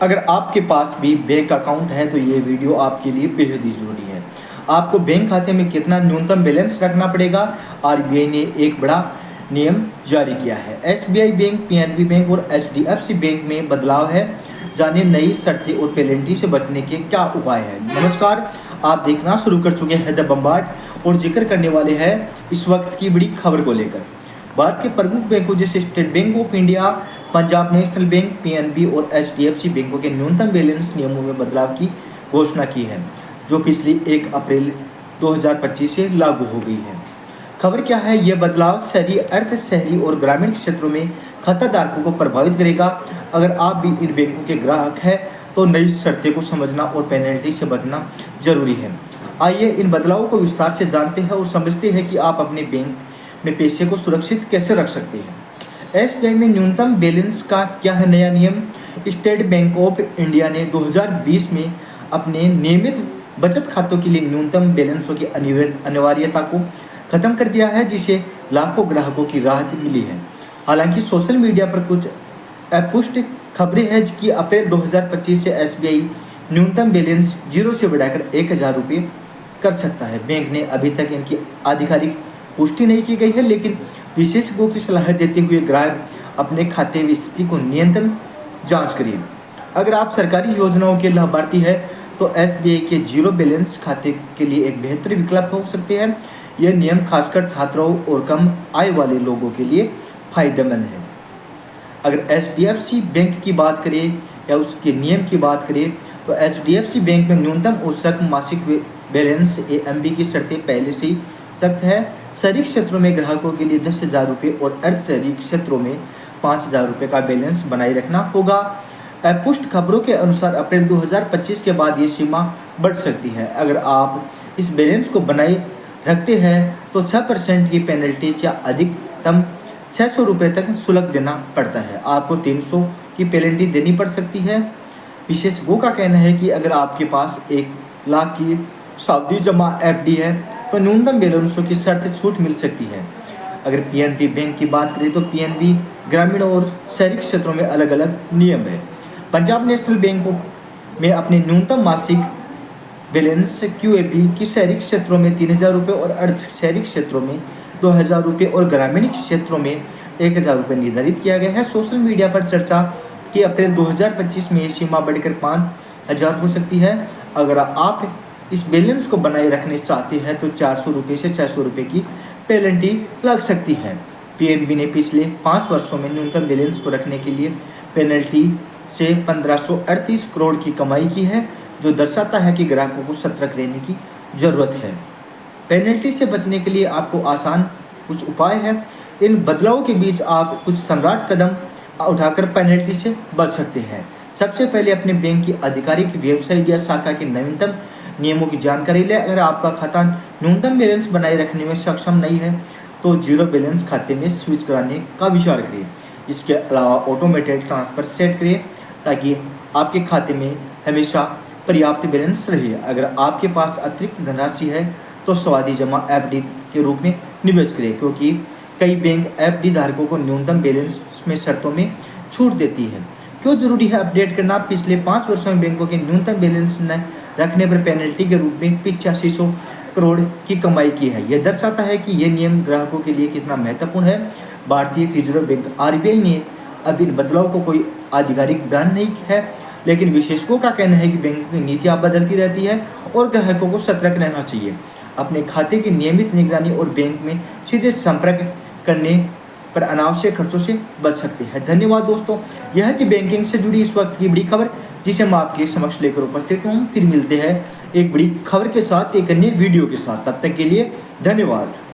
अगर आपके पास भी बैंक अकाउंट है तो ये वीडियो आपके लिए बेहद ही ज़रूरी है। आपको बैंक खाते में कितना न्यूनतम बैलेंस रखना पड़ेगा, आरबीआई ने एक बड़ा नियम जारी किया है। एसबीआई बैंक, पीएनबी बैंक और एचडीएफसी बैंक में बदलाव है। जानिए नई शर्तें और पेनल्टी से बचने के क्या उपाय हैं। नमस्कार, आप देखना शुरू कर चुके हैं द बम्बार्ड और जिक्र करने वाले हैं इस वक्त की बड़ी खबर को लेकर। भारत के प्रमुख बैंकों जैसे state bank of India, Punjab national bank, PNB और एचडीएफसी बैंकों के न्यूनतम बैलेंस नियमों में बदलाव की घोषणा की है, जो पिछली 1 अप्रैल 2025 से लागू हो गई है। खबर क्या है? यह बदलाव शहरी, अर्ध शहरी और ग्रामीण क्षेत्रों में खाताधारकों को प्रभावित करेगा। अगर आप भी इन बैंकों के ग्राहक हैं तो नई शर्तें को समझना और पेनल्टी से बचना जरूरी है। आइए इन बदलावों को विस्तार से जानते हैं और समझते हैं कि आप अपने बैंक में पैसे को सुरक्षित कैसे रख सकते हैं। एसबीआई में न्यूनतम बैलेंस का क्या है नया नियम? स्टेट बैंक ऑफ इंडिया ने 2020 में अपने नियमित बचत खातों के लिए न्यूनतम बैलेंसों की अनिवार्यता को खत्म कर दिया है, जिसे लाखों ग्राहकों की राहत मिली है। हालांकि सोशल मीडिया पर कुछ अपुष्ट खबरें हैं कि अप्रैल 2025 से एसबीआई न्यूनतम बैलेंस 0 से बढ़ाकर 1000 रुपये कर सकता है। बैंक ने अभी तक इनकी आधिकारिक पुष्टि नहीं की गई है, लेकिन विशेषज्ञों की सलाह देते हुए ग्राहक अपने खाते की स्थिति को नियंत्रण जांच करिए। अगर आप सरकारी योजनाओं के लाभार्थी हैं तो एसबीआई के 0 बैलेंस खाते के लिए एक बेहतर विकल्प हो सकते हैं। यह नियम खासकर छात्रों और कम आय वाले लोगों के लिए फायदेमंद है। अगर एचडीएफसी बैंक की बात करें या उसके नियम की बात करें तो एचडीएफसी बैंक में न्यूनतम औसत मासिक बैलेंस एएमबी की शर्तें पहले से ही सख्त है। शहरी क्षेत्रों में ग्राहकों के लिए 10,000 रुपये और अर्ध शहरी क्षेत्रों में 5,000 रुपये का बैलेंस बनाए रखना होगा। पुष्ट खबरों के अनुसार अप्रैल 2025 के बाद ये सीमा बढ़ सकती है। अगर आप इस बैलेंस को बनाए रखते हैं तो 6% की पेनल्टी या अधिकतम 600 रुपये तक शुल्क देना पड़ता है। आपको 300 की पेनल्टी देनी पड़ सकती है। विशेषज्ञों का कहना है कि अगर आपके पास 1 लाख की सावधि जमा एफडी है तो न्यूनतम बैलेंसों की शर्त छूट मिल सकती है। अगर पीएनबी बैंक की बात करें तो पीएनबी ग्रामीण और शहरी क्षेत्रों में अलग अलग नियम है। पंजाब नेशनल बैंक में अपने न्यूनतम मासिक बैलेंस क्यूएबी की शहरी क्षेत्रों में 3,000 रुपये और अर्ध शहरी क्षेत्रों में 2,000 रुपये और ग्रामीण क्षेत्रों में 1,000 रुपये निर्धारित किया गया है। सोशल मीडिया पर चर्चा कि अप्रैल 2025 में ये सीमा बढ़कर 5,000 हो सकती है। अगर आप इस बैलेंस को बनाए रखने चाहते हैं तो 400 रुपये से 600 रुपये की पेनल्टी लग सकती है। पीएनबी ने पिछले 5 वर्षों में न्यूनतम बैलेंस को रखने के लिए पेनल्टी से 1538 करोड़ की कमाई की है, जो दर्शाता है कि ग्राहकों को सतर्क रहने की ज़रूरत है। पेनल्टी से बचने के लिए आपको आसान कुछ उपाय है। इन बदलावों के बीच आप कुछ सम्राट कदम उठाकर पेनल्टी से बच सकते हैं। सबसे पहले अपने बैंक की आधिकारिक वेबसाइट या शाखा के नवीनतम नियमों की जानकारी लें। अगर आपका खाता न्यूनतम बैलेंस बनाए रखने में सक्षम नहीं है तो 0 बैलेंस खाते में स्विच कराने का विचार करें। इसके अलावा ऑटोमेटेड ट्रांसफ़र सेट करें ताकि आपके खाते में हमेशा पर्याप्त बैलेंस रहे। अगर आपके पास अतिरिक्त धनराशि है तो सावधि जमा एफडी के रूप में निवेश करें, क्योंकि कई बैंक एफडी धारकों को न्यूनतम बैलेंस में शर्तों में छूट देती है। क्यों जरूरी है अपडेट करना? पिछले 5 वर्षों में बैंकों के न्यूनतम बैलेंस न रखने पर पेनल्टी के रूप में 8500 करोड़ की कमाई की है। यह दर्शाता है कि यह नियम ग्राहकों के लिए कितना महत्वपूर्ण है। भारतीय रिजर्व बैंक आरबीआई ने अब इन बदलाव को कोई आधिकारिक बयान नहीं है, लेकिन विशेषज्ञों का कहना है कि बैंकों की नीतियाँ बदलती रहती है और ग्राहकों को सतर्क रहना चाहिए। अपने खाते की नियमित निगरानी और बैंक में सीधे संपर्क करने पर अनावश्यक खर्चों से बच सकते हैं। धन्यवाद दोस्तों, यह थी बैंकिंग से जुड़ी इस वक्त की बड़ी खबर जिसे मैं आपके समक्ष लेकर उपस्थित हूँ। फिर मिलते हैं एक बड़ी खबर के साथ, एक अन्य वीडियो के साथ। तब तक के लिए धन्यवाद।